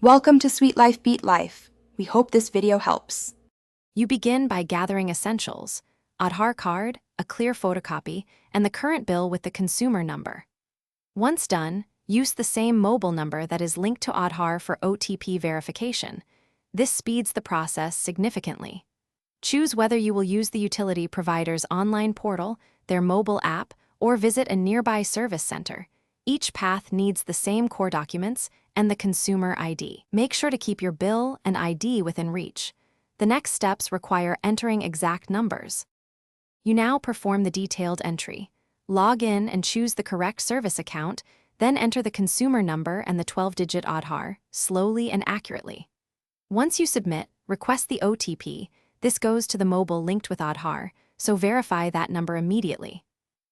Welcome to Sweet Life Beat Life. We hope this video helps. You begin by gathering essentials: Aadhaar card, a clear photocopy, and the current bill with the consumer number. Once done, use the same mobile number that is linked to Aadhaar for OTP verification. This speeds the process significantly. Choose whether you will use the utility provider's online portal, their mobile app, or visit a nearby service center. Each path needs the same core documents and the consumer ID. Make sure to keep your bill and ID within reach. The next steps require entering exact numbers. You now perform the detailed entry. Log in and choose the correct service account, then enter the consumer number and the 12-digit Aadhaar, slowly and accurately. Once you submit, request the OTP. This goes to the mobile linked with Aadhaar, so verify that number immediately.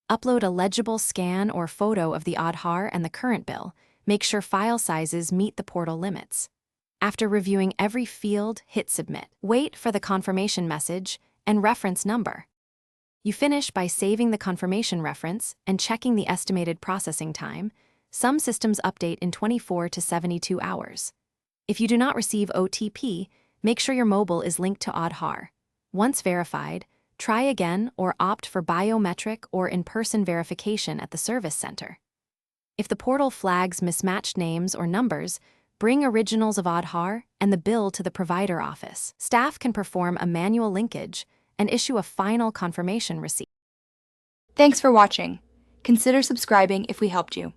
Upload a legible scan or photo of the Aadhaar and the current bill. Make sure file sizes meet the portal limits. After reviewing every field, hit Submit. Wait for the confirmation message and reference number. You finish by saving the confirmation reference and checking the estimated processing time. Some systems update in 24 to 72 hours. If you do not receive OTP, make sure your mobile is linked to Aadhaar. Once verified, try again or opt for biometric or in-person verification at the service center. If the portal flags mismatched names or numbers, bring originals of Aadhaar and the bill to the provider office. Staff can perform a manual linkage and issue a final confirmation receipt. Thanks for watching. Consider subscribing if we helped you.